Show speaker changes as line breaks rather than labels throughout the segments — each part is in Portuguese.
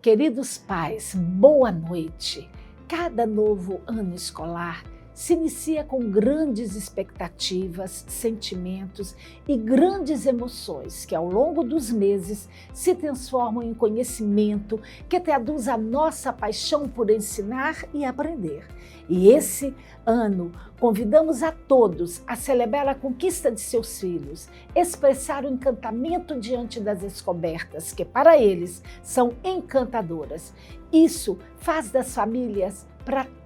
Queridos pais, boa noite. Cada novo ano escolar se inicia com grandes expectativas, sentimentos e grandes emoções que ao longo dos meses se transformam em conhecimento que traduz a nossa paixão por ensinar e aprender. E esse ano convidamos a todos a celebrar a conquista de seus filhos, expressar o encantamento diante das descobertas que para eles são encantadoras. Isso faz das famílias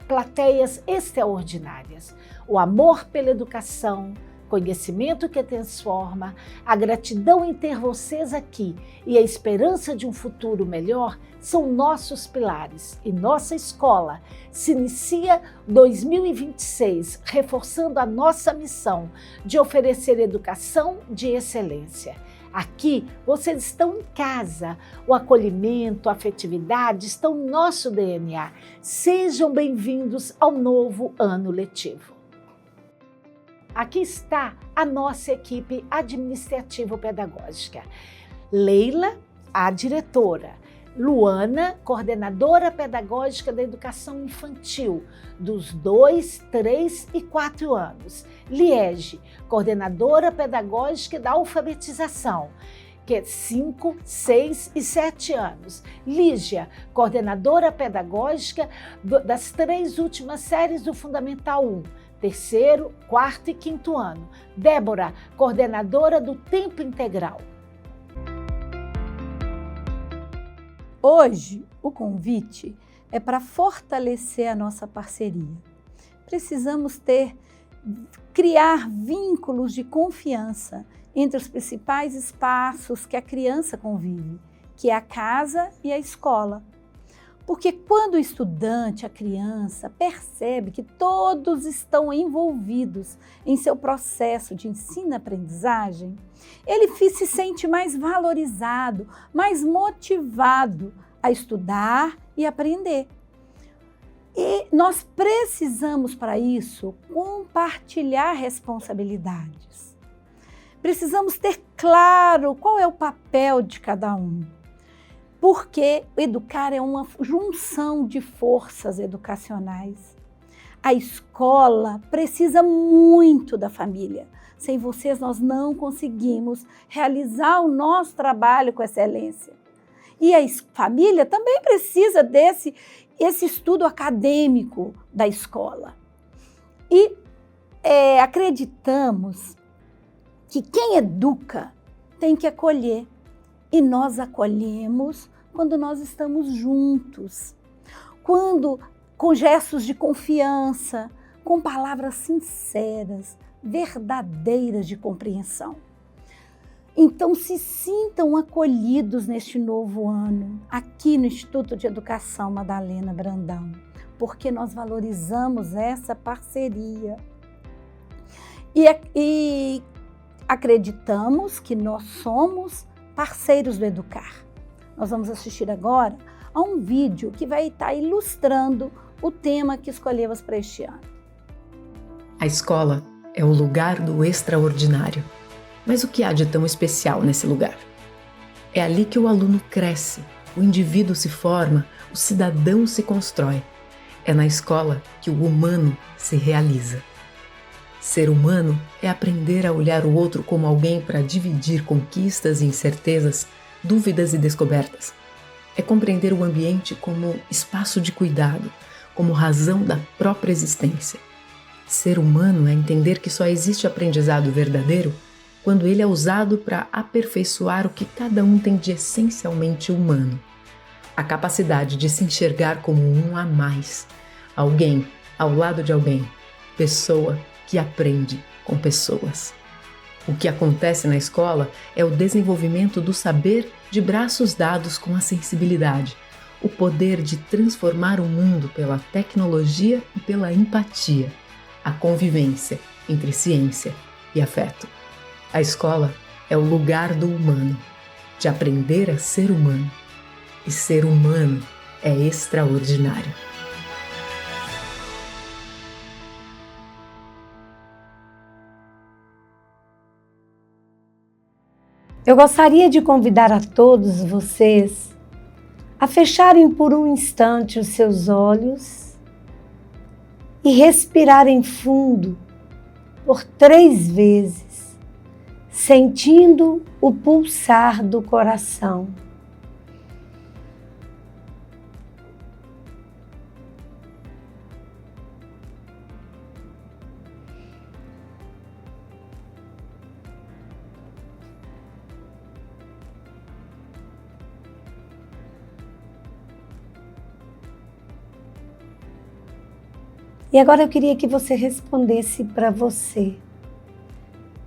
plateias extraordinárias. O amor pela educação, conhecimento que transforma, a gratidão em ter vocês aqui e a esperança de um futuro melhor são nossos pilares. E nossa escola se inicia 2026 reforçando a nossa missão de oferecer educação de excelência. Aqui, vocês estão em casa. O acolhimento, a afetividade estão no nosso DNA. Sejam bem-vindos ao novo ano letivo. Aqui está a nossa equipe administrativo-pedagógica. Leila, a diretora. Luana, coordenadora pedagógica da educação infantil, dos 2, 3 e 4 anos. Liege, coordenadora pedagógica da alfabetização, que é 5, 6 e 7 anos. Lígia, coordenadora pedagógica das 3 últimas séries do Fundamental 1, terceiro, quarto e quinto ano. Débora, coordenadora do tempo integral.
Hoje, o convite é para fortalecer a nossa parceria. Precisamos criar vínculos de confiança entre os principais espaços que a criança convive, que é a casa e a escola. Porque quando o estudante, a criança, percebe que todos estão envolvidos em seu processo de ensino-aprendizagem, ele se sente mais valorizado, mais motivado a estudar e aprender. E nós precisamos, para isso, compartilhar responsabilidades. Precisamos ter claro qual é o papel de cada um. Porque educar é uma junção de forças educacionais. A escola precisa muito da família. Sem vocês, nós não conseguimos realizar o nosso trabalho com excelência. E a família também precisa desse estudo acadêmico da escola. E acreditamos que quem educa tem que acolher. E nós acolhemos quando nós estamos juntos, com gestos de confiança, com palavras sinceras, verdadeiras de compreensão. Então, se sintam acolhidos neste novo ano, aqui no Instituto de Educação Madalena Brandão, porque nós valorizamos essa parceria. E acreditamos que nós somos parceiros do educar. Nós vamos assistir agora a um vídeo que vai estar ilustrando o tema que escolhemos para este ano.
A escola é o lugar do extraordinário. Mas o que há de tão especial nesse lugar? É ali que o aluno cresce, o indivíduo se forma, o cidadão se constrói. É na escola que o humano se realiza. Ser humano é aprender a olhar o outro como alguém para dividir conquistas e incertezas, dúvidas e descobertas. É compreender o ambiente como espaço de cuidado, como razão da própria existência. Ser humano é entender que só existe aprendizado verdadeiro quando ele é usado para aperfeiçoar o que cada um tem de essencialmente humano. A capacidade de se enxergar como um a mais, alguém ao lado de alguém, pessoa que aprende com pessoas. O que acontece na escola é o desenvolvimento do saber de braços dados com a sensibilidade, o poder de transformar o mundo pela tecnologia e pela empatia, a convivência entre ciência e afeto. A escola é o lugar do humano, de aprender a ser humano. E ser humano é extraordinário.
Eu gostaria de convidar a todos vocês
a fecharem por um instante os seus olhos e respirarem fundo por 3 vezes, sentindo o pulsar do coração. E agora eu queria que você respondesse para você.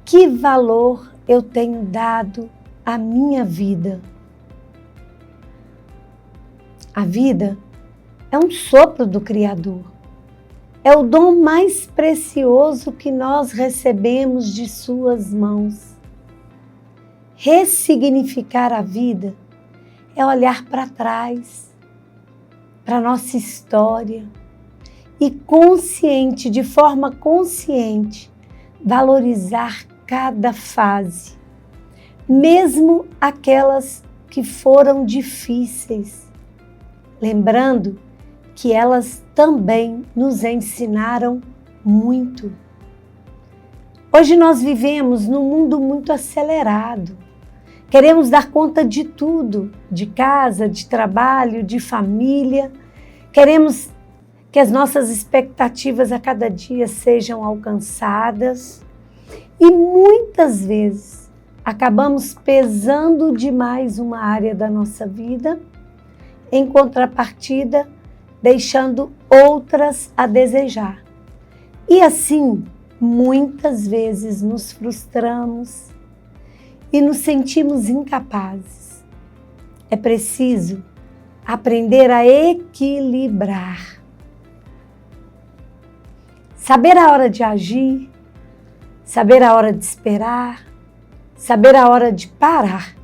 Que valor eu tenho dado à minha vida? A vida é um sopro do Criador. É o dom mais precioso que nós recebemos de suas mãos. Ressignificar a vida é olhar para trás, para a nossa história, e de forma consciente, valorizar cada fase, mesmo aquelas que foram difíceis, lembrando que elas também nos ensinaram muito. Hoje nós vivemos num mundo muito acelerado. Queremos dar conta de tudo, de casa, de trabalho, de família. Queremos que as nossas expectativas a cada dia sejam alcançadas e muitas vezes acabamos pesando demais uma área da nossa vida, em contrapartida, deixando outras a desejar. E assim, muitas vezes nos frustramos e nos sentimos incapazes. É preciso aprender a equilibrar. Saber a hora de agir, saber a hora de esperar, saber a hora de parar.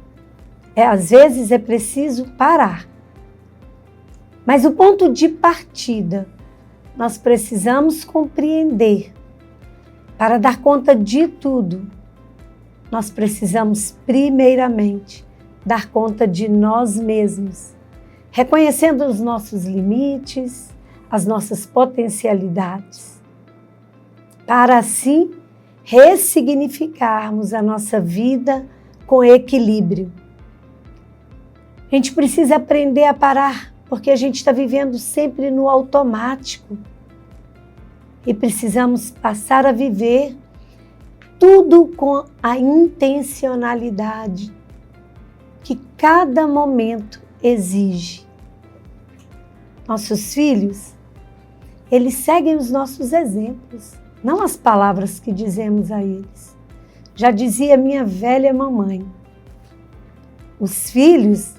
Às vezes é preciso parar. Mas o ponto de partida, nós precisamos compreender. Para dar conta de tudo, nós precisamos primeiramente dar conta de nós mesmos, reconhecendo os nossos limites, as nossas potencialidades, para assim ressignificarmos a nossa vida com equilíbrio. A gente precisa aprender a parar, porque a gente está vivendo sempre no automático. E precisamos passar a viver tudo com a intencionalidade que cada momento exige. Nossos filhos, eles seguem os nossos exemplos, não as palavras que dizemos a eles. Já dizia minha velha mamãe, os filhos,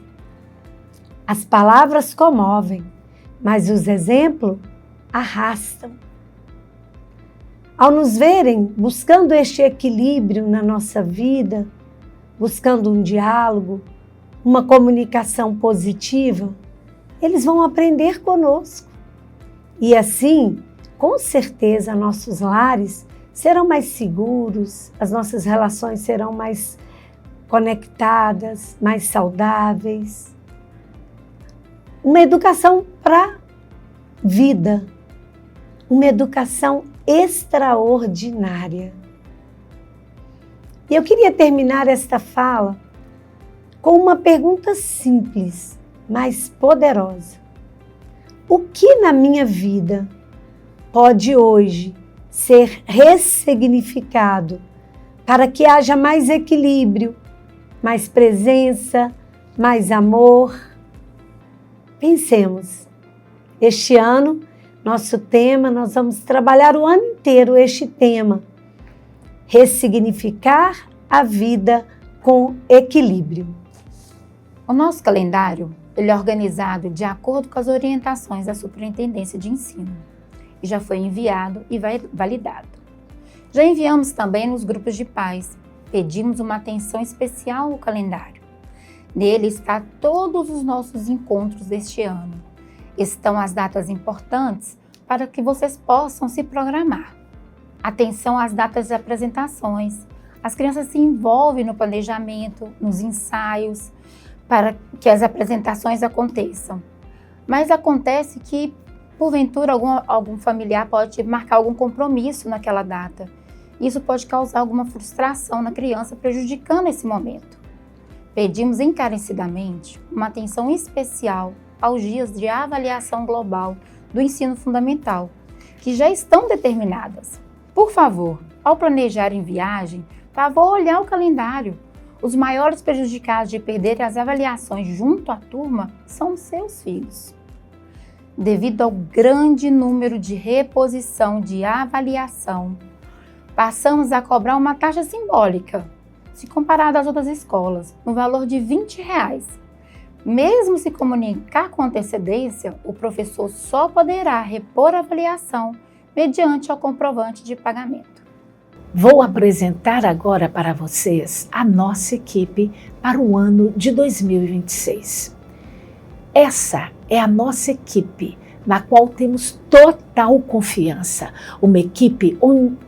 as palavras comovem, mas os exemplos arrastam. Ao nos verem buscando este equilíbrio na nossa vida, buscando um diálogo, uma comunicação positiva, eles vão aprender conosco. E assim, com certeza, nossos lares serão mais seguros, as nossas relações serão mais conectadas, mais saudáveis. Uma educação para a vida, uma educação extraordinária. E eu queria terminar esta fala com uma pergunta simples, mas poderosa. O que na minha vida pode hoje ser ressignificado para que haja mais equilíbrio, mais presença, mais amor? Pensemos. Este ano, nosso tema, nós vamos trabalhar o ano inteiro este tema. Ressignificar a vida com equilíbrio.
O nosso calendário, ele é organizado de acordo com as orientações da Superintendência de Ensino e já foi enviado e validado. Já enviamos também nos grupos de pais, pedimos uma atenção especial ao calendário. Nele está todos os nossos encontros deste ano. Estão as datas importantes para que vocês possam se programar. Atenção às datas de apresentações. As crianças se envolvem no planejamento, nos ensaios, para que as apresentações aconteçam. Mas acontece que, porventura, algum familiar pode marcar algum compromisso naquela data. Isso pode causar alguma frustração na criança, prejudicando esse momento. Pedimos encarecidamente uma atenção especial aos dias de avaliação global do ensino fundamental, que já estão determinadas. Por favor, ao planejarem viagem, favor olhar o calendário. Os maiores prejudicados de perderem as avaliações junto à turma são os seus filhos. Devido ao grande número de reposição de avaliação, passamos a cobrar uma taxa simbólica, se comparado às outras escolas, no valor de R$20. Mesmo se comunicar com antecedência, o professor só poderá repor a avaliação mediante o comprovante de pagamento.
Vou apresentar agora para vocês a nossa equipe para o ano de 2026. Essa é a nossa equipe, na qual temos total confiança. Uma equipe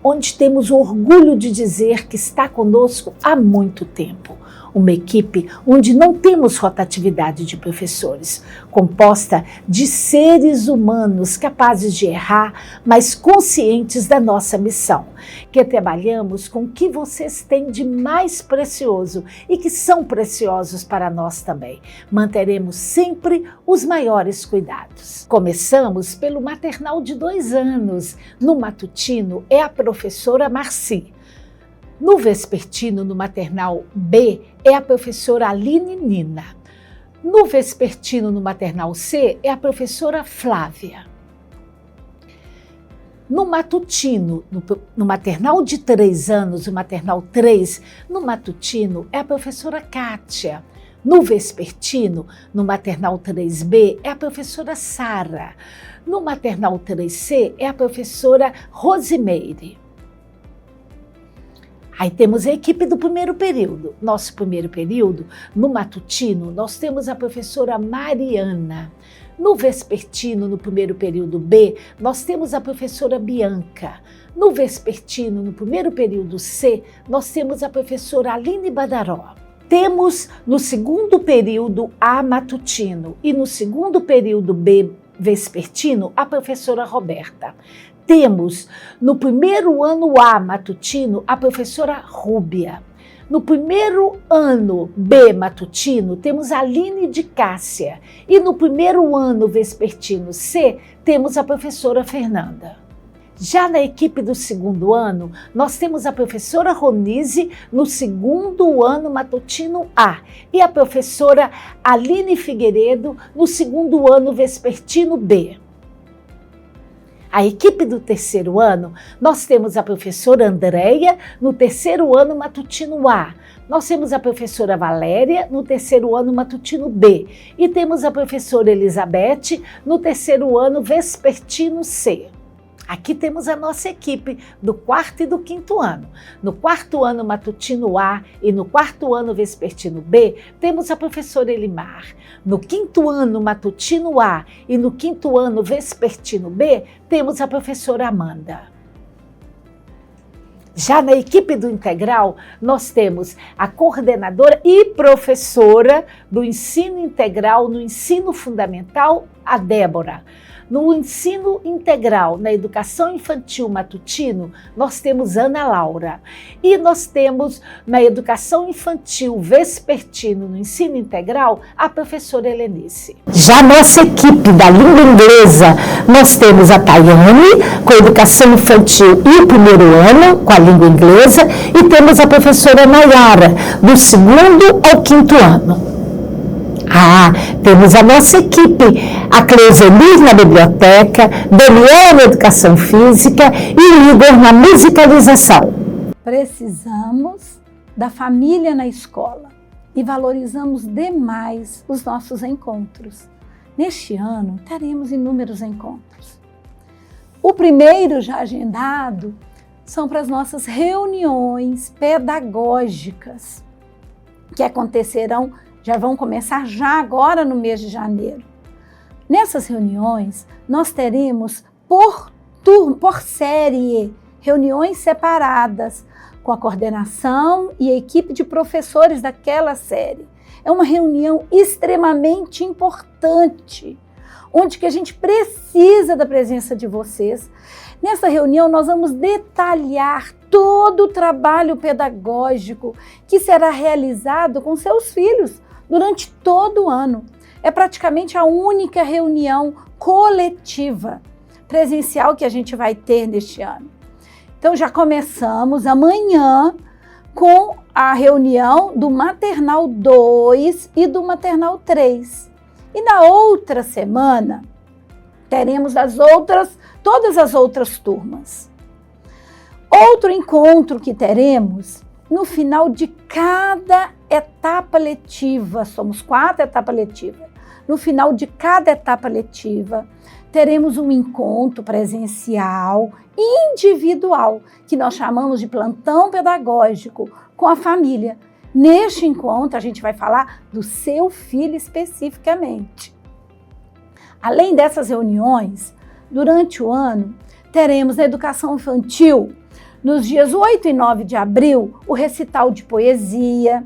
onde temos o orgulho de dizer que está conosco há muito tempo. Uma equipe onde não temos rotatividade de professores, composta de seres humanos capazes de errar, mas conscientes da nossa missão, que trabalhamos com o que vocês têm de mais precioso e que são preciosos para nós também. Manteremos sempre os maiores cuidados. Começamos pelo maternal de 2 anos. No matutino é a professora Marci. No vespertino, no maternal B, é a professora Aline Nina. No vespertino, no maternal C, é a professora Flávia. No matutino, no maternal de 3 anos, o maternal 3, no matutino é a professora Kátia. No vespertino, no maternal 3B, é a professora Sara. No maternal 3C, é a professora Rosimeire. Aí temos a equipe do primeiro período. Nosso primeiro período, no matutino, nós temos a professora Mariana. No vespertino, no primeiro período B, nós temos a professora Bianca. No vespertino, no primeiro período C, nós temos a professora Aline Badaró. Temos no segundo período A matutino e no segundo período B vespertino a professora Roberta. Temos no primeiro ano A matutino a professora Rúbia. No primeiro ano B matutino temos a Aline de Cássia. E no primeiro ano vespertino C temos a professora Fernanda. Já na equipe do segundo ano, nós temos a professora Ronise no segundo ano matutino A e a professora Aline Figueiredo no segundo ano vespertino B. A equipe do terceiro ano, nós temos a professora Andréia no terceiro ano matutino A. Nós temos a professora Valéria no terceiro ano matutino B. E temos a professora Elizabeth no terceiro ano vespertino C. Aqui temos a nossa equipe do quarto e do quinto ano. No quarto ano matutino A e no quarto ano vespertino B, temos a professora Elimar. No quinto ano matutino A e no quinto ano vespertino B, temos a professora Amanda. Já na equipe do integral, nós temos a coordenadora e professora do ensino integral no ensino fundamental, a Débora. No ensino integral, na educação infantil matutino, nós temos Ana Laura. E nós temos na educação infantil vespertino, no ensino integral, a professora Helenice. Já nossa equipe da língua inglesa, nós temos a Tayane, com a educação infantil e o primeiro ano, com a língua inglesa, e temos a professora Nayara, do segundo ao quinto ano. Temos a nossa equipe, a Cleuselir na biblioteca, Daniel na educação física e o Igor na musicalização.
Precisamos da família na escola e valorizamos demais os nossos encontros. Neste ano, teremos inúmeros encontros. O primeiro já agendado são para as nossas reuniões pedagógicas, que acontecerão, já vão começar já agora no mês de janeiro. Nessas reuniões, nós teremos por série, reuniões separadas, com a coordenação e a equipe de professores daquela série. É uma reunião extremamente importante, onde que a gente precisa da presença de vocês. Nessa reunião nós vamos detalhar todo o trabalho pedagógico que será realizado com seus filhos durante todo o ano. É praticamente a única reunião coletiva presencial que a gente vai ter neste ano. Então já começamos amanhã com a reunião do Maternal 2 e do Maternal 3. E na outra semana teremos todas as outras turmas. Outro encontro que teremos no final de cada etapa letiva, somos 4 etapas letivas. No final de cada etapa letiva, teremos um encontro presencial, individual, que nós chamamos de plantão pedagógico com a família. Neste encontro, a gente vai falar do seu filho especificamente. Além dessas reuniões, durante o ano, teremos na educação infantil, nos dias 8 e 9 de abril, o recital de poesia.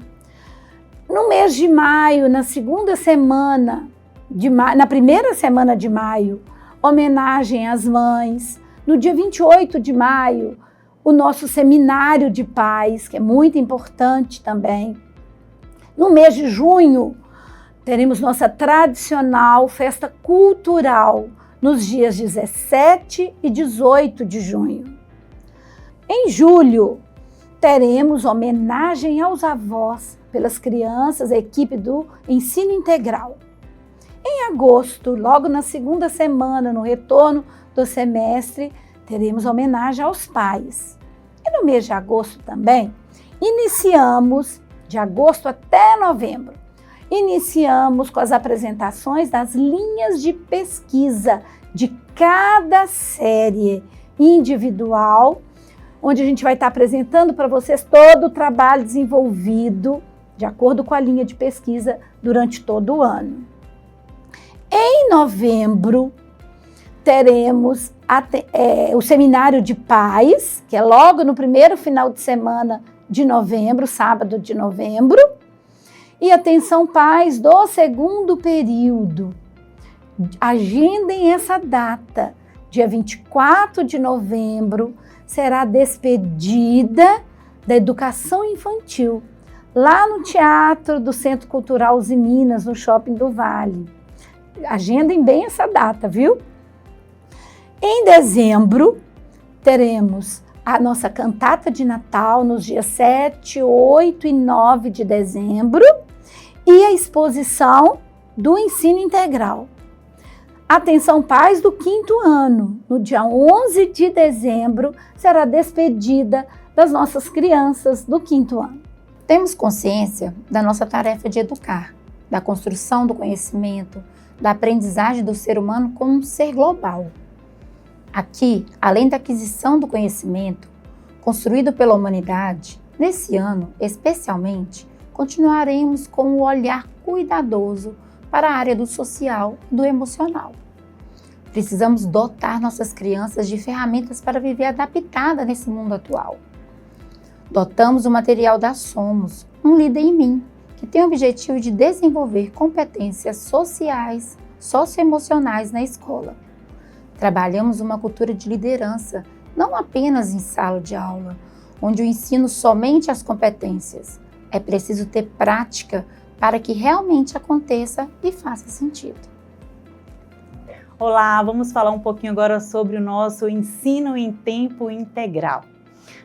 No mês de maio, na primeira semana de maio, homenagem às mães. No dia 28 de maio, o nosso seminário de pais, que é muito importante também. No mês de junho, teremos nossa tradicional festa cultural, nos dias 17 e 18 de junho. Em julho, teremos homenagem aos avós pelas crianças, a equipe do ensino integral. Em agosto, logo na segunda semana, no retorno do semestre, teremos homenagem aos pais. E no mês de agosto também, iniciamos, de agosto até novembro, iniciamos com as apresentações das linhas de pesquisa de cada série individual, onde a gente vai estar apresentando para vocês todo o trabalho desenvolvido de acordo com a linha de pesquisa durante todo o ano. Em novembro, teremos o seminário de pais, que é logo no primeiro final de semana de novembro, sábado de novembro, e atenção pais do segundo período. Agendem essa data, dia 24 de novembro, será a despedida da educação infantil, lá no Teatro do Centro Cultural Uzi Minas, no Shopping do Vale. Agendem bem essa data, viu? Em dezembro, teremos a nossa cantata de Natal nos dias 7, 8 e 9 de dezembro e a exposição do ensino integral. Atenção pais do 5º ano, no dia 11 de dezembro, será a despedida das nossas crianças do 5º ano.
Temos consciência da nossa tarefa de educar, da construção do conhecimento, da aprendizagem do ser humano como um ser global. Aqui, além da aquisição do conhecimento construído pela humanidade, nesse ano, especialmente, continuaremos com um olhar cuidadoso para a área do social e do emocional. Precisamos dotar nossas crianças de ferramentas para viver adaptada nesse mundo atual. Dotamos o material da Somos, um líder em mim, que tem o objetivo de desenvolver competências sociais, socioemocionais na escola. Trabalhamos uma cultura de liderança, não apenas em sala de aula, onde o ensino somente as competências. É preciso ter prática para que realmente aconteça e faça sentido.
Olá, vamos falar um pouquinho agora sobre o nosso ensino em tempo integral.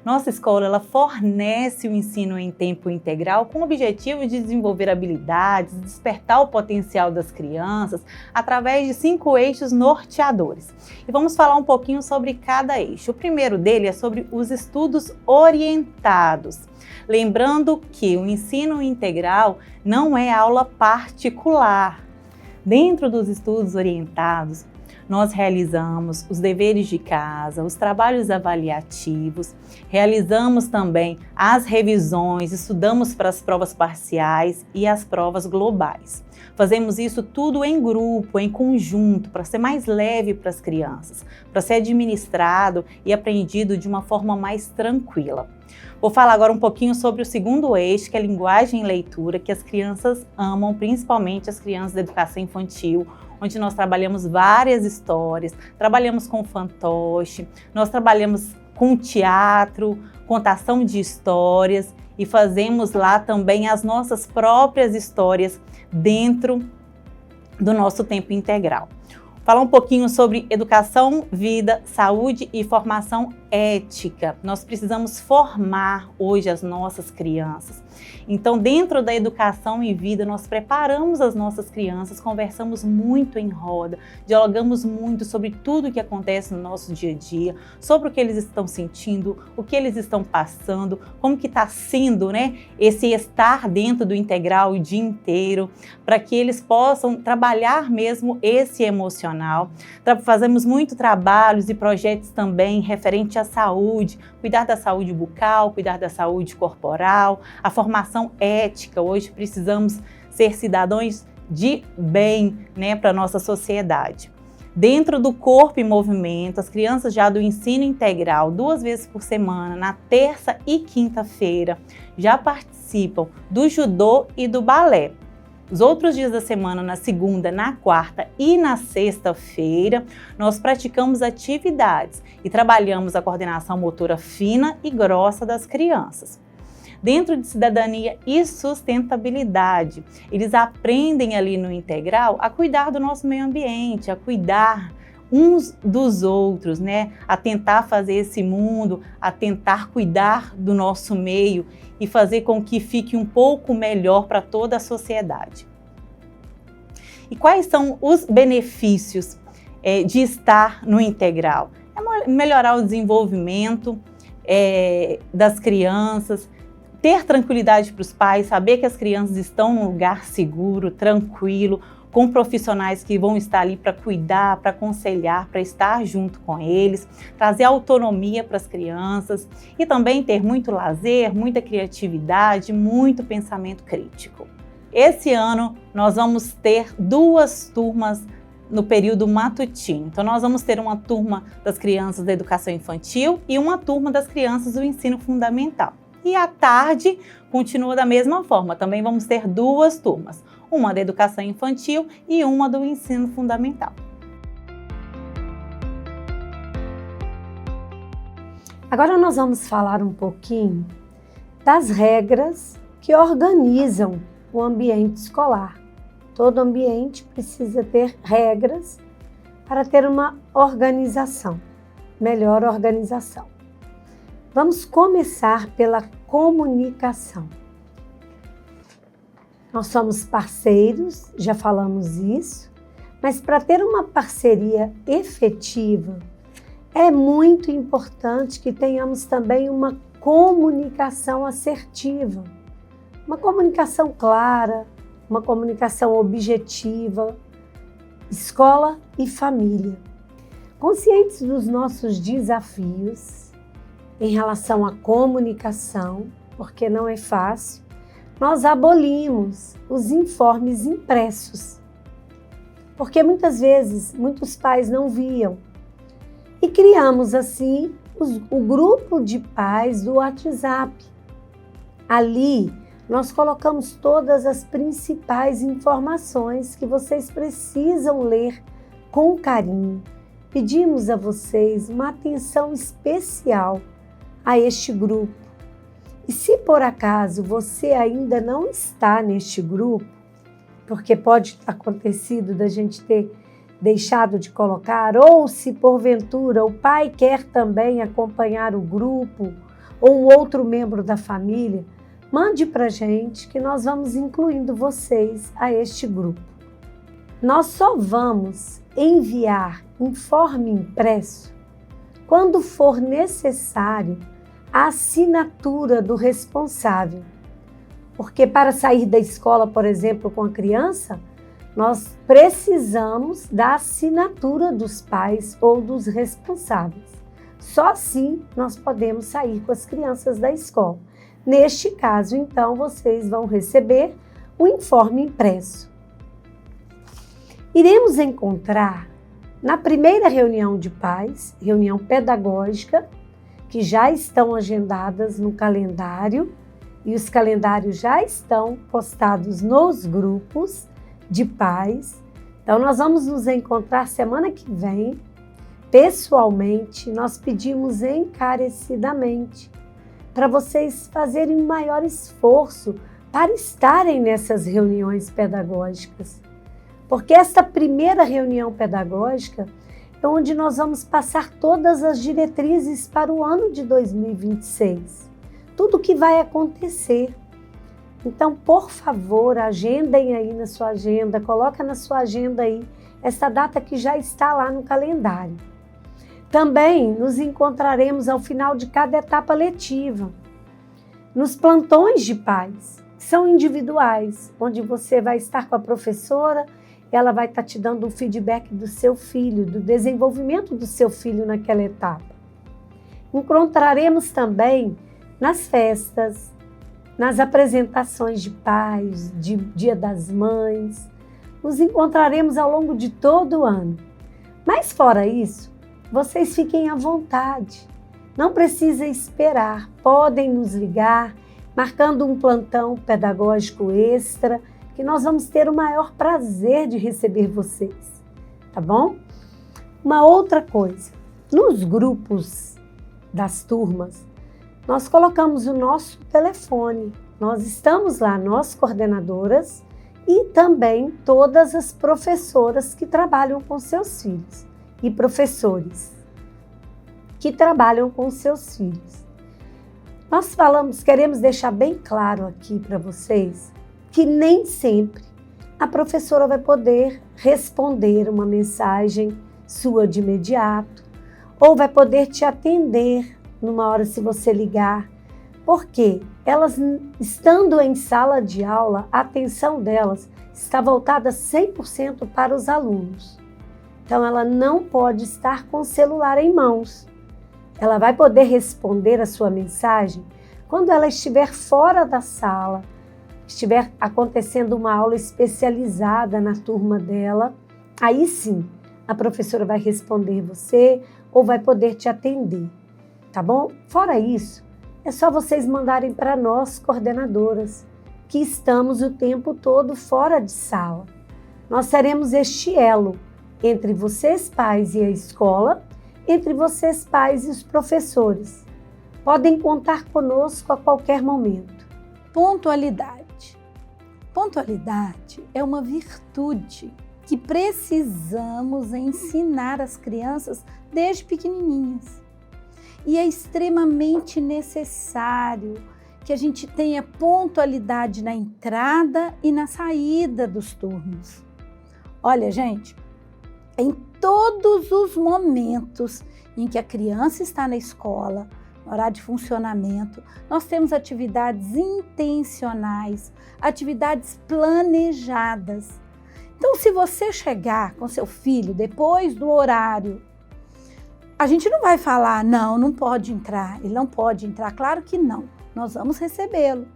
Nossa escola ela fornece o ensino em tempo integral com o objetivo de desenvolver habilidades, despertar o potencial das crianças através de 5 eixos norteadores. E vamos falar um pouquinho sobre cada eixo. O primeiro dele é sobre os estudos orientados. Lembrando que o ensino integral não é aula particular. Dentro dos estudos orientados, nós realizamos os deveres de casa, os trabalhos avaliativos, realizamos também as revisões, estudamos para as provas parciais e as provas globais. Fazemos isso tudo em grupo, em conjunto, para ser mais leve para as crianças, para ser administrado e aprendido de uma forma mais tranquila. Vou falar agora um pouquinho sobre o segundo eixo, que é a linguagem e leitura, que as crianças amam, principalmente as crianças da educação infantil, onde nós trabalhamos várias histórias, trabalhamos com fantoche, nós trabalhamos com teatro, contação de histórias e fazemos lá também as nossas próprias histórias dentro do nosso tempo integral. Falar um pouquinho sobre educação, vida, saúde e formação ética. Nós precisamos formar hoje as nossas crianças. Então, dentro da educação e vida, nós preparamos as nossas crianças, conversamos muito em roda, dialogamos muito sobre tudo o que acontece no nosso dia a dia, sobre o que eles estão sentindo, o que eles estão passando, como que está sendo, né, esse estar dentro do integral o dia inteiro, para que eles possam trabalhar mesmo esse emocional. Fazemos muito trabalhos e projetos também referente à saúde, cuidar da saúde bucal, cuidar da saúde corporal, a formação ética. Hoje precisamos ser cidadãos de bem, né, para a nossa sociedade. Dentro do Corpo em Movimento, as crianças já do ensino integral, 2 vezes por semana, na terça e quinta-feira, já participam do judô e do balé. Os outros dias da semana, na segunda, na quarta e na sexta-feira, nós praticamos atividades e trabalhamos a coordenação motora fina e grossa das crianças. Dentro de cidadania e sustentabilidade, eles aprendem ali no integral a cuidar do nosso meio ambiente, a cuidar uns dos outros, né? A tentar fazer esse mundo, a tentar cuidar do nosso meio e fazer com que fique um pouco melhor para toda a sociedade. E quais são os benefícios de estar no integral? É melhorar o desenvolvimento das crianças, ter tranquilidade para os pais, saber que as crianças estão num lugar seguro, tranquilo, com profissionais que vão estar ali para cuidar, para aconselhar, para estar junto com eles, trazer autonomia para as crianças e também ter muito lazer, muita criatividade, muito pensamento crítico. Esse ano nós vamos ter 2 turmas no período matutino. Então nós vamos ter uma turma das crianças da educação infantil e uma turma das crianças do ensino fundamental. E à tarde continua da mesma forma, também vamos ter 2 turmas, uma da educação infantil e uma do ensino fundamental.
Agora nós vamos falar um pouquinho das regras que organizam o ambiente escolar. Todo ambiente precisa ter regras para ter uma organização, melhor organização. Vamos começar pela comunicação. Nós somos parceiros, já falamos isso, mas para ter uma parceria efetiva, é muito importante que tenhamos também uma comunicação assertiva, uma comunicação clara, uma comunicação objetiva, escola e família. Conscientes dos nossos desafios em relação à comunicação, porque não é fácil, nós abolimos os informes impressos, porque muitas vezes muitos pais não viam. E criamos assim o grupo de pais do WhatsApp. Ali nós colocamos todas as principais informações que vocês precisam ler com carinho. Pedimos a vocês uma atenção especial a este grupo. E se por acaso você ainda não está neste grupo, porque pode ter acontecido da gente ter deixado de colocar, ou se porventura o pai quer também acompanhar o grupo, ou um outro membro da família, mande para a gente que nós vamos incluindo vocês a este grupo. Nós só vamos enviar informe impresso quando for necessário a assinatura do responsável. Porque para sair da escola, por exemplo, com a criança, nós precisamos da assinatura dos pais ou dos responsáveis. Só assim nós podemos sair com as crianças da escola. Neste caso, então, vocês vão receber o informe impresso. Iremos encontrar na primeira reunião de pais, reunião pedagógica, que já estão agendadas no calendário, e os calendários já estão postados nos grupos de pais. Então, nós vamos nos encontrar semana que vem, pessoalmente. Nós pedimos encarecidamente para vocês fazerem um maior esforço para estarem nessas reuniões pedagógicas. Porque esta primeira reunião pedagógica é onde nós vamos passar todas as diretrizes para o ano de 2026. Tudo o que vai acontecer. Então, por favor, agendem aí na sua agenda, coloca na sua agenda aí essa data que já está lá no calendário. Também nos encontraremos ao final de cada etapa letiva, nos plantões de pais, que são individuais, onde você vai estar com a professora, ela vai estar te dando um feedback do seu filho, do desenvolvimento do seu filho naquela etapa. Encontraremos também nas festas, nas apresentações de pais, de Dia das Mães. Nos encontraremos ao longo de todo o ano. Mas fora isso, vocês fiquem à vontade. Não precisa esperar, podem nos ligar, marcando um plantão pedagógico extra, que nós vamos ter o maior prazer de receber vocês, tá bom? Uma outra coisa, nos grupos das turmas, nós colocamos o nosso telefone. Nós estamos lá, nós coordenadoras e também todas as professoras que trabalham com seus filhos e professores que trabalham com seus filhos. Nós queremos deixar bem claro aqui para vocês que nem sempre a professora vai poder responder uma mensagem sua de imediato ou vai poder te atender numa hora se você ligar, porque elas, estando em sala de aula, a atenção delas está voltada 100% para os alunos. Então, ela não pode estar com o celular em mãos. Ela vai poder responder a sua mensagem quando ela estiver fora da sala, estiver acontecendo uma aula especializada na turma dela, aí sim, a professora vai responder você ou vai poder te atender, tá bom? Fora isso, é só vocês mandarem para nós, coordenadoras, que estamos o tempo todo fora de sala. Nós seremos este elo entre vocês pais e a escola, entre vocês pais e os professores. Podem contar conosco a qualquer momento.
Pontualidade. Pontualidade é uma virtude que precisamos ensinar às crianças desde pequenininhas. E é extremamente necessário que a gente tenha pontualidade na entrada e na saída dos turnos. Olha, gente, em todos os momentos em que a criança está na escola, no horário de funcionamento, nós temos atividades intencionais, atividades planejadas. Então, se você chegar com seu filho depois do horário, a gente não vai falar, não pode entrar, ele não pode entrar. Claro que não, nós vamos recebê-lo.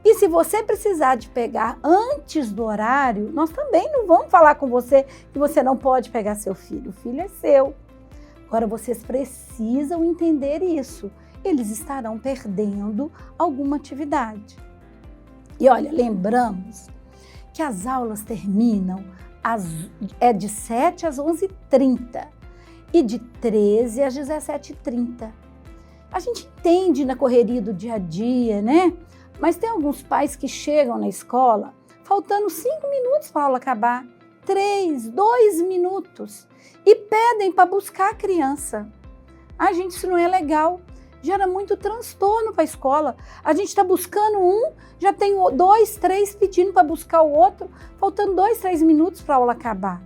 E se você precisar de pegar antes do horário, nós também não vamos falar com você que você não pode pegar seu filho. O filho é seu. Agora, vocês precisam entender isso. Eles estarão perdendo alguma atividade. E olha, lembramos que as aulas terminam de 7 às 11h30 e de 13 às 17h30. A gente entende na correria do dia a dia, né? Mas tem alguns pais que chegam na escola faltando 5 minutos para a aula acabar, 3, 2 minutos, e pedem para buscar a criança. Gente, isso não é legal. Gera muito transtorno para a escola. A gente está buscando um, já tem 2, 3 pedindo para buscar o outro, faltando 2, 3 minutos para a aula acabar.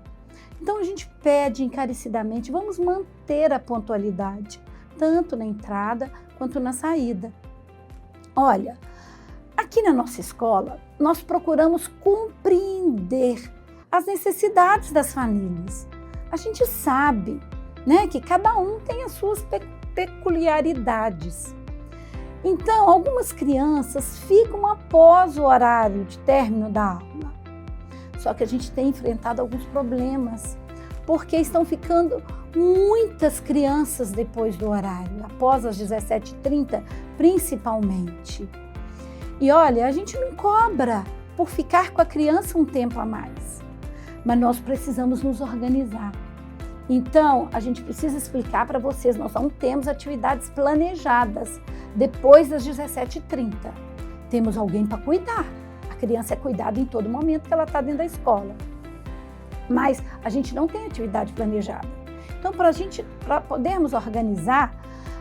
Então a gente pede encarecidamente, vamos manter a pontualidade, tanto na entrada quanto na saída. Olha, aqui na nossa escola, nós procuramos compreender as necessidades das famílias. A gente sabe, né, que cada um tem as suas peculiaridades. Então, algumas crianças ficam após o horário de término da aula. Só que a gente tem enfrentado alguns problemas, porque estão ficando muitas crianças depois do horário, após as 17h30, principalmente. E olha, a gente não cobra por ficar com a criança um tempo a mais, mas nós precisamos nos organizar. Então, a gente precisa explicar para vocês, nós não temos atividades planejadas depois das 17h30. Temos alguém para cuidar. A criança é cuidada em todo momento que ela está dentro da escola. Mas a gente não tem atividade planejada. Então, para podermos organizar,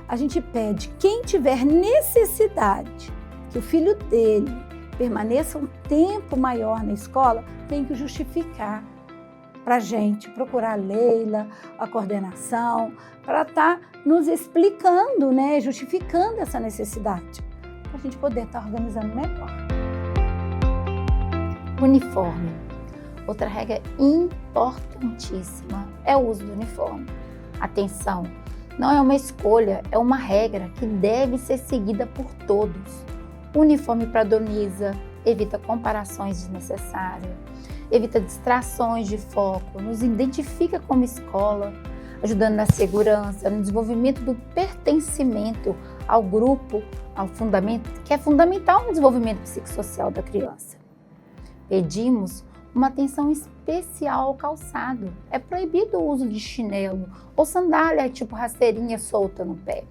a gente pede quem tiver necessidade que o filho dele permaneça um tempo maior na escola, tem que justificar para a gente, procurar a Leila, a coordenação, para estar nos explicando, né, justificando essa necessidade, para a gente poder estar organizando melhor.
Uniforme. Outra regra importantíssima é o uso do uniforme. Atenção, não é uma escolha, é uma regra que deve ser seguida por todos. O uniforme padroniza, evita comparações desnecessárias, evita distrações de foco, nos identifica como escola, ajudando na segurança, no desenvolvimento do pertencimento ao grupo, ao fundamento, que é fundamental no desenvolvimento psicossocial da criança. Pedimos uma atenção especial ao calçado. É proibido o uso de chinelo ou sandália tipo rasteirinha solta no pé,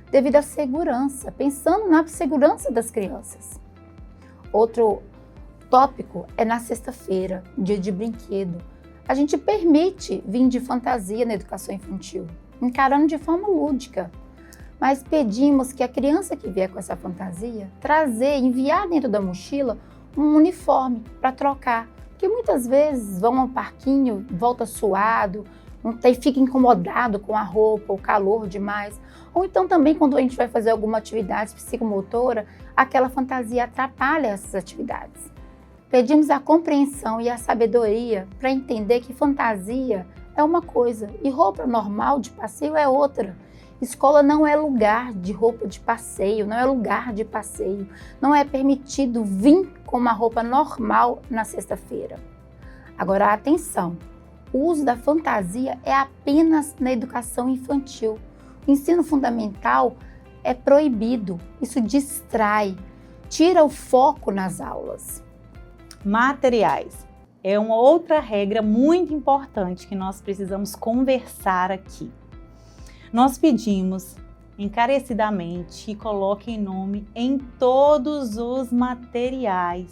devido à segurança, pensando na segurança das crianças. Outro tópico é na sexta-feira, dia de brinquedo. A gente permite vir de fantasia na educação infantil, encarando de forma lúdica. Mas pedimos que a criança que vier com essa fantasia, enviar dentro da mochila um uniforme para trocar. Porque muitas vezes vão ao parquinho, volta suado, fica incomodado com a roupa, o calor demais. Ou então também quando a gente vai fazer alguma atividade psicomotora, aquela fantasia atrapalha essas atividades. Pedimos a compreensão e a sabedoria para entender que fantasia é uma coisa e roupa normal de passeio é outra. Escola não é lugar de roupa de passeio, não é lugar de passeio. Não é permitido vir com uma roupa normal na sexta-feira. Agora, atenção, o uso da fantasia é apenas na educação infantil. O ensino fundamental é proibido, isso distrai, tira o foco nas aulas.
Materiais. É uma outra regra muito importante que nós precisamos conversar aqui. Nós pedimos encarecidamente que coloquem nome em todos os materiais,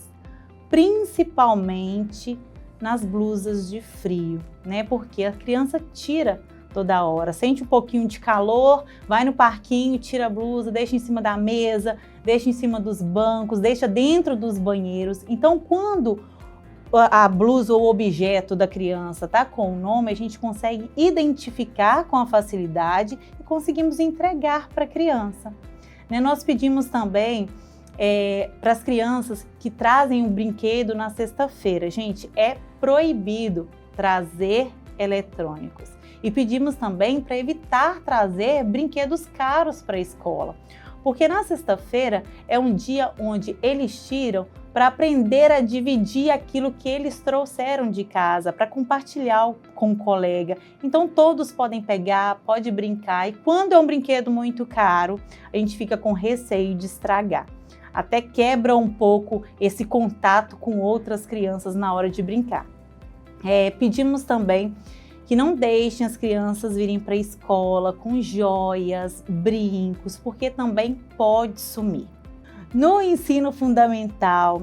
principalmente nas blusas de frio, né? Porque a criança tira toda hora, sente um pouquinho de calor, vai no parquinho, tira a blusa, deixa em cima da mesa, deixa em cima dos bancos, deixa dentro dos banheiros. Então, quando a blusa ou o objeto da criança está com o nome, a gente consegue identificar com a facilidade e conseguimos entregar para a criança. Né? Nós pedimos também para as crianças que trazem um brinquedo na sexta-feira. Gente, é proibido trazer eletrônicos. E pedimos também para evitar trazer brinquedos caros para a escola. Porque na sexta-feira é um dia onde eles tiram para aprender a dividir aquilo que eles trouxeram de casa, para compartilhar com o colega. Então todos podem pegar, pode brincar. E quando é um brinquedo muito caro, a gente fica com receio de estragar. Até quebra um pouco esse contato com outras crianças na hora de brincar. Pedimos também que não deixem as crianças virem para a escola com joias, brincos, porque também pode sumir. No ensino fundamental,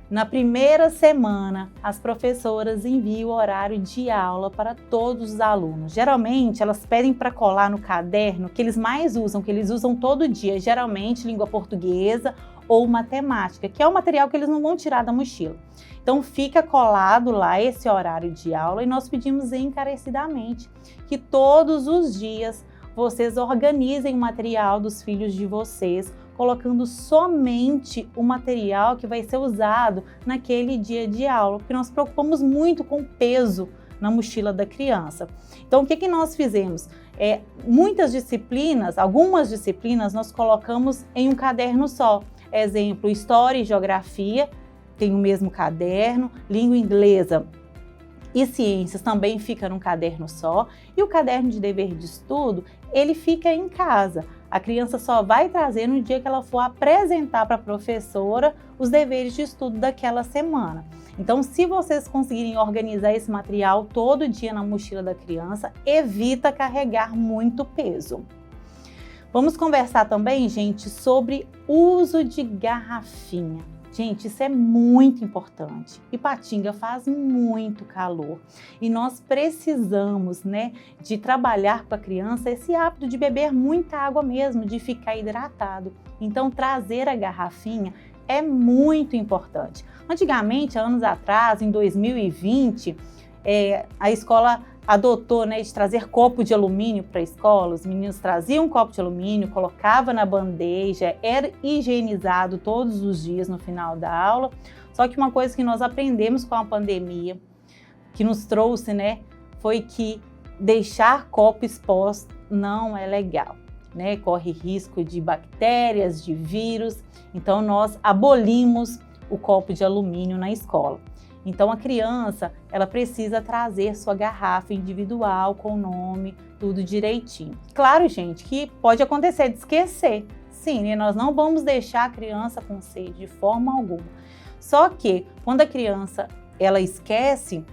na primeira semana, as professoras enviam o horário de aula para todos os alunos. Geralmente, elas pedem para colar no caderno que eles mais usam, que eles usam todo dia, geralmente língua portuguesa ou matemática, que é o material que eles não vão tirar da mochila. Então, fica colado lá esse horário de aula e nós pedimos encarecidamente que todos os dias vocês organizem o material dos filhos de vocês, colocando somente o material que vai ser usado naquele dia de aula, porque nós preocupamos muito com o peso na mochila da criança. Então, o que nós fizemos? Muitas disciplinas, algumas disciplinas, nós colocamos em um caderno só. Exemplo, História e Geografia tem o mesmo caderno, Língua Inglesa e Ciências também fica num caderno só, e o caderno de dever de estudo, ele fica em casa. A criança só vai trazer no dia que ela for apresentar para a professora os deveres de estudo daquela semana. Então, se vocês conseguirem organizar esse material todo dia na mochila da criança, evita carregar muito peso. Vamos conversar também, gente, sobre uso de garrafinha. Gente, isso é muito importante. Ipatinga faz muito calor e nós precisamos, de trabalhar com a criança esse hábito de beber muita água mesmo, de ficar hidratado. Então, trazer a garrafinha é muito importante. Antigamente, anos atrás, em 2020, a escola adotou, de trazer copo de alumínio para a escola. Os meninos traziam um copo de alumínio, colocavam na bandeja, era higienizado todos os dias no final da aula. Só que uma coisa que nós aprendemos com a pandemia, que nos trouxe, foi que deixar copo exposto não é legal, corre risco de bactérias, de vírus. Então, nós abolimos o copo de alumínio na escola. Então, a criança, ela precisa trazer sua garrafa individual, com o nome, tudo direitinho. Claro, gente, que pode acontecer de esquecer. Sim, nós não vamos deixar a criança com sede de forma alguma. Só que, quando a criança, ela esquece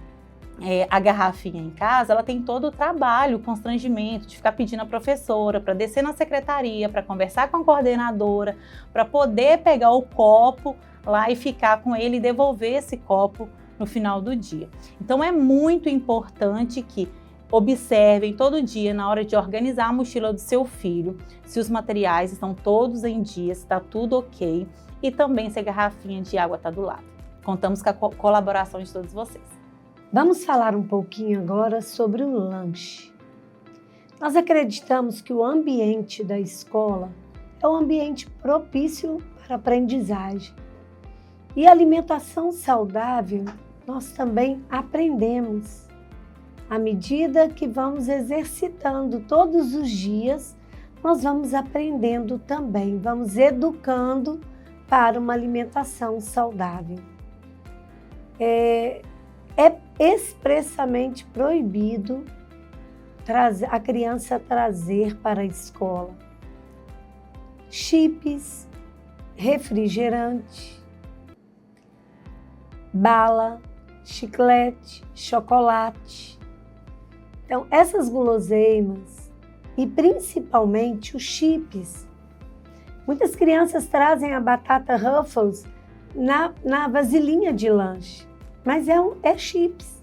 a garrafinha em casa, ela tem todo o trabalho, o constrangimento de ficar pedindo à professora para descer na secretaria, para conversar com a coordenadora, para poder pegar o copo lá e ficar com ele e devolver esse copo no final do dia. Então, é muito importante que observem todo dia, na hora de organizar a mochila do seu filho, se os materiais estão todos em dia, se está tudo ok, e também se a garrafinha de água está do lado. Contamos com a colaboração de todos vocês.
Vamos falar um pouquinho agora sobre o lanche. Nós acreditamos que o ambiente da escola é um ambiente propício para a aprendizagem. E a alimentação saudável, nós também aprendemos. À medida que vamos exercitando todos os dias, nós vamos aprendendo também, vamos educando para uma alimentação saudável. É expressamente proibido a criança trazer para a escola chips, refrigerante, bala, chiclete, chocolate. Então, essas guloseimas e principalmente os chips. Muitas crianças trazem a batata Ruffles na vasilhinha de lanche, mas é chips.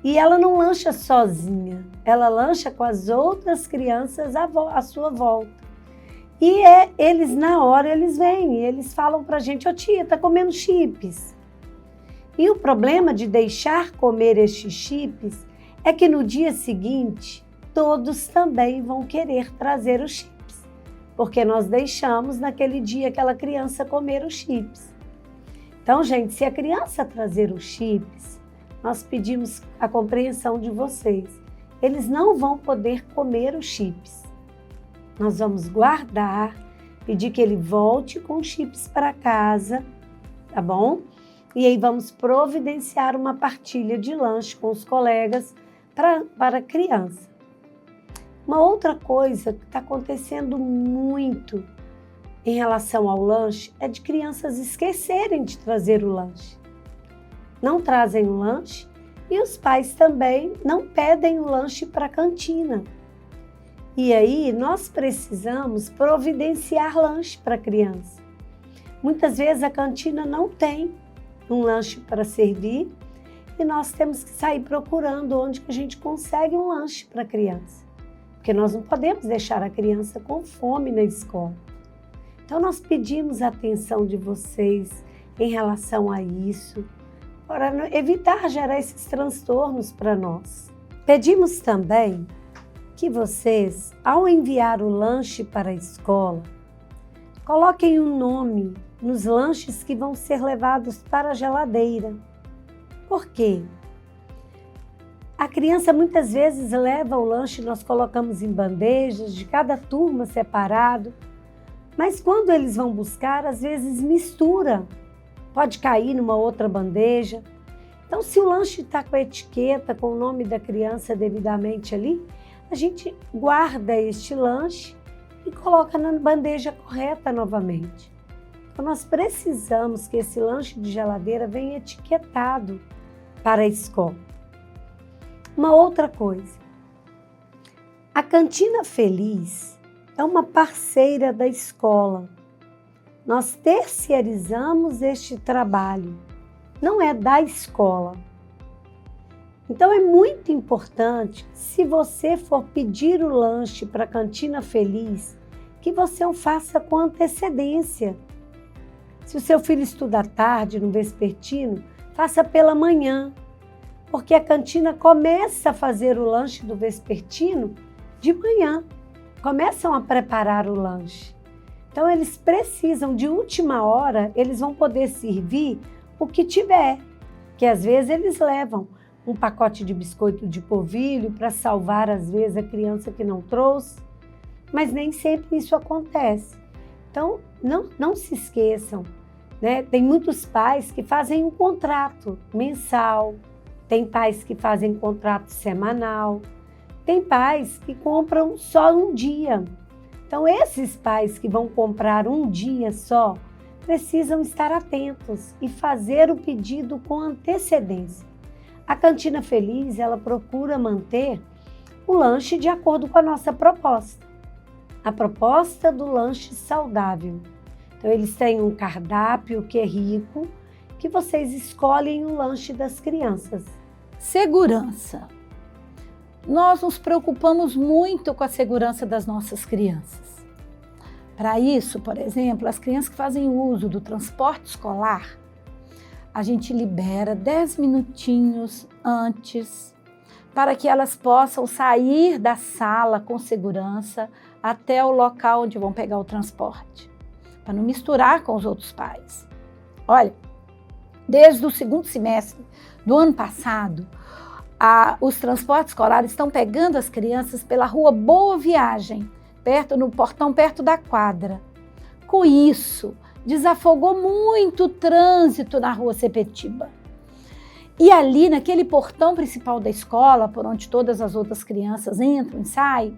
E ela não lancha sozinha, ela lancha com as outras crianças à sua volta. E eles, na hora, eles vêm e eles falam pra gente: ô tia, tá comendo chips. E o problema de deixar comer estes chips é que no dia seguinte, todos também vão querer trazer os chips, porque nós deixamos naquele dia aquela criança comer os chips. Então, gente, se a criança trazer os chips, nós pedimos a compreensão de vocês. Eles não vão poder comer os chips. Nós vamos guardar, pedir que ele volte com os chips para casa, tá bom? E aí vamos providenciar uma partilha de lanche com os colegas para a criança. Uma outra coisa que está acontecendo muito em relação ao lanche é de crianças esquecerem de trazer o lanche. Não trazem o lanche e os pais também não pedem o lanche para a cantina. E aí nós precisamos providenciar lanche para a criança. Muitas vezes a cantina não tem um lanche para servir e nós temos que sair procurando onde que a gente consegue um lanche para a criança. Porque nós não podemos deixar a criança com fome na escola. Então nós pedimos a atenção de vocês em relação a isso, para evitar gerar esses transtornos para nós. Pedimos também que vocês, ao enviar o lanche para a escola, Coloquem um nome nos lanches que vão ser levados para a geladeira. Por quê? A criança muitas vezes leva o lanche, nós colocamos em bandejas, de cada turma separado, mas quando eles vão buscar, às vezes mistura, pode cair numa outra bandeja. Então, se o lanche está com a etiqueta, com o nome da criança devidamente ali, a gente guarda este lanche e coloca na bandeja correta novamente. Então, nós precisamos que esse lanche de geladeira venha etiquetado para a escola. Uma outra coisa, a Cantina Feliz é uma parceira da escola. Nós terceirizamos este trabalho, não é da escola. Então é muito importante, se você for pedir o lanche para a Cantina Feliz, que você o faça com antecedência. Se o seu filho estuda à tarde, no vespertino, faça pela manhã, porque a cantina começa a fazer o lanche do vespertino de manhã. Começam a preparar o lanche. Então, eles precisam, de última hora, eles vão poder servir o que tiver, que às vezes eles levam um pacote de biscoito de polvilho para salvar, às vezes, a criança que não trouxe, mas nem sempre isso acontece. Então, não se esqueçam, né? Tem muitos pais que fazem um contrato mensal, tem pais que fazem contrato semanal, tem pais que compram só um dia. Então, esses pais que vão comprar um dia só, precisam estar atentos e fazer o pedido com antecedência. A Cantina Feliz, ela procura manter o lanche de acordo com a nossa proposta. A proposta do lanche saudável. Então, eles têm um cardápio que é rico, que vocês escolhem o lanche das crianças.
Segurança. Nós nos preocupamos muito com a segurança das nossas crianças. Para isso, por exemplo, as crianças que fazem uso do transporte escolar, a gente libera 10 minutinhos antes para que elas possam sair da sala com segurança até o local onde vão pegar o transporte, para não misturar com os outros pais. Olha, desde o segundo semestre do ano passado, os transportes escolares estão pegando as crianças pela rua Boa Viagem, no portão perto da quadra. Com isso, desafogou muito o trânsito na rua Sepetiba. E ali, naquele portão principal da escola, por onde todas as outras crianças entram e saem,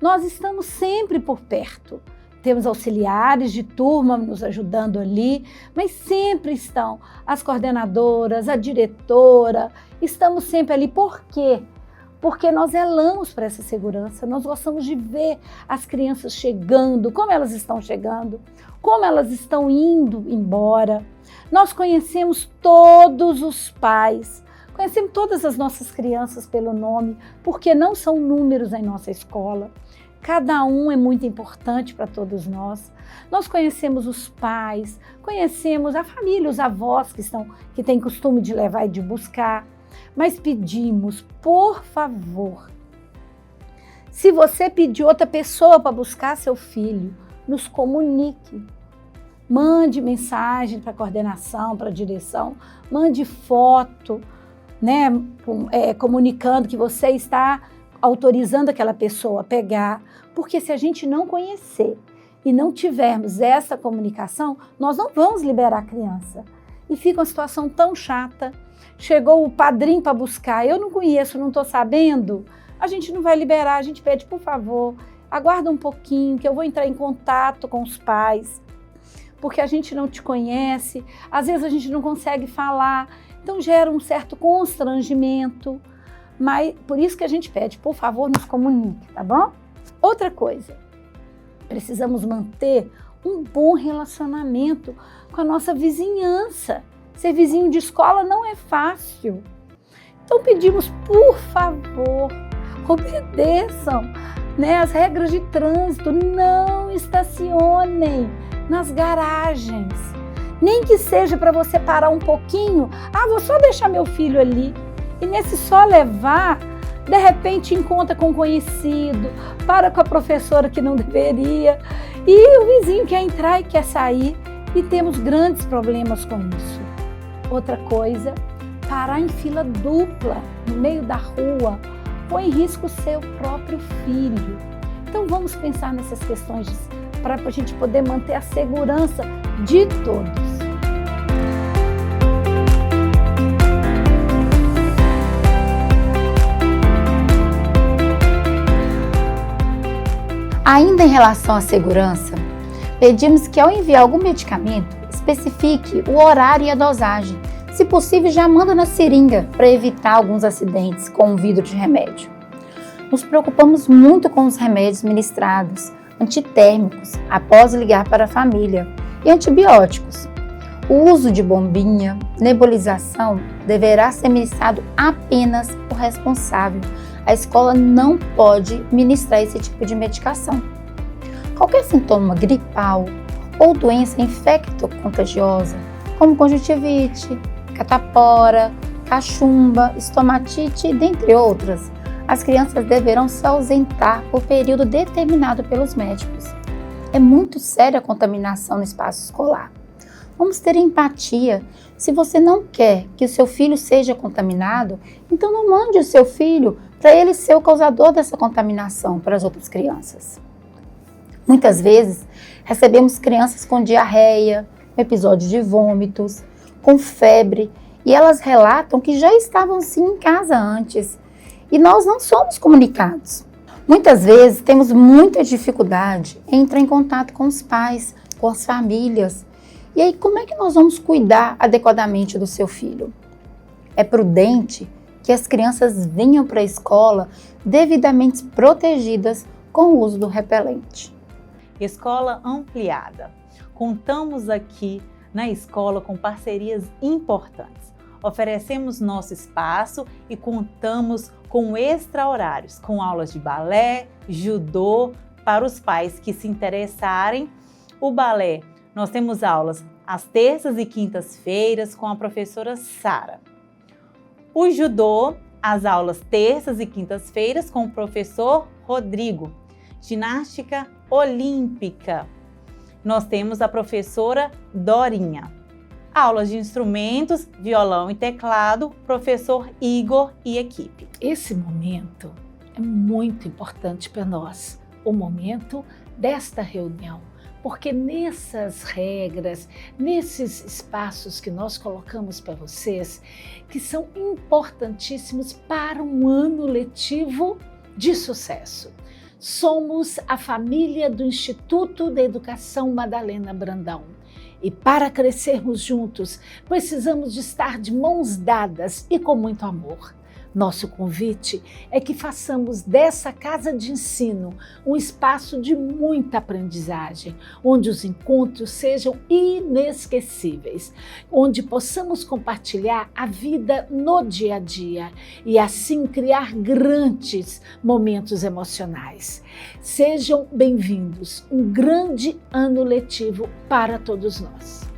nós estamos sempre por perto. Temos auxiliares de turma nos ajudando ali, mas sempre estão as coordenadoras, a diretora, estamos sempre ali. Por quê? Porque nós zelamos para essa segurança, nós gostamos de ver as crianças chegando, como elas estão chegando, como elas estão indo embora. Nós conhecemos todos os pais, conhecemos todas as nossas crianças pelo nome, porque não são números em nossa escola. Cada um é muito importante para todos nós. Nós conhecemos os pais, conhecemos a família, os avós que têm costume de levar e de buscar. Mas pedimos, por favor, se você pedir outra pessoa para buscar seu filho, nos comunique. Mande mensagem para a coordenação, para a direção, mande foto, né, comunicando que você está autorizando aquela pessoa a pegar, porque se a gente não conhecer e não tivermos essa comunicação, nós não vamos liberar a criança. E fica uma situação tão chata. Chegou o padrinho para buscar, eu não conheço, não estou sabendo, a gente não vai liberar, a gente pede, por favor, aguarda um pouquinho que eu vou entrar em contato com os pais, porque a gente não te conhece, às vezes a gente não consegue falar, então gera um certo constrangimento. Mas por isso que a gente pede, por favor, nos comunique, tá bom? Outra coisa, precisamos manter um bom relacionamento com a nossa vizinhança. Ser vizinho de escola não é fácil. Então pedimos, por favor, obedeçam, né, as regras de trânsito, não estacionem nas garagens. Nem que seja para você parar um pouquinho, vou só deixar meu filho ali. E nesse só levar, de repente encontra com um conhecido, para com a professora que não deveria, e o vizinho quer entrar e quer sair, e temos grandes problemas com isso. Outra coisa, parar em fila dupla no meio da rua põe em risco o seu próprio filho. Então vamos pensar nessas questões para a gente poder manter a segurança de todos.
Ainda em relação à segurança, pedimos que ao enviar algum medicamento, especifique o horário e a dosagem. Se possível, já manda na seringa para evitar alguns acidentes com o vidro de remédio. Nos preocupamos muito com os remédios ministrados, antitérmicos, após ligar para a família, e antibióticos. O uso de bombinha, nebulização, deverá ser ministrado apenas por responsável. A escola não pode ministrar esse tipo de medicação. Qualquer sintoma gripal ou doença infecto-contagiosa, como conjuntivite, catapora, cachumba, estomatite, dentre outras, as crianças deverão se ausentar por período determinado pelos médicos. É muito séria a contaminação no espaço escolar. Vamos ter empatia. Se você não quer que o seu filho seja contaminado, então não mande o seu filho para ele ser o causador dessa contaminação para as outras crianças. Muitas vezes, recebemos crianças com diarreia, episódios de vômitos, com febre, e elas relatam que já estavam sim em casa antes, e nós não somos comunicados. Muitas vezes temos muita dificuldade em entrar em contato com os pais, com as famílias. E aí, como é que nós vamos cuidar adequadamente do seu filho? É prudente que as crianças venham para a escola devidamente protegidas com o uso do repelente.
Escola ampliada. Contamos aqui na escola com parcerias importantes. Oferecemos nosso espaço e contamos com extra-horários, com aulas de balé, judô, para os pais que se interessarem. O balé, nós temos aulas às terças e quintas-feiras com a professora Sara. O judô, as aulas terças e quintas-feiras com o professor Rodrigo. Ginástica olímpica, nós temos a professora Dorinha. Aulas de instrumentos, violão e teclado, professor Igor e equipe.
Esse momento é muito importante para nós, o momento desta reunião, porque nessas regras, nesses espaços que nós colocamos para vocês, que são importantíssimos para um ano letivo de sucesso. Somos a família do Instituto da Educação Madalena Brandão. E para crescermos juntos, precisamos de estar de mãos dadas e com muito amor. Nosso convite é que façamos dessa casa de ensino um espaço de muita aprendizagem, onde os encontros sejam inesquecíveis, onde possamos compartilhar a vida no dia a dia e assim criar grandes momentos emocionais. Sejam bem-vindos, um grande ano letivo para todos nós.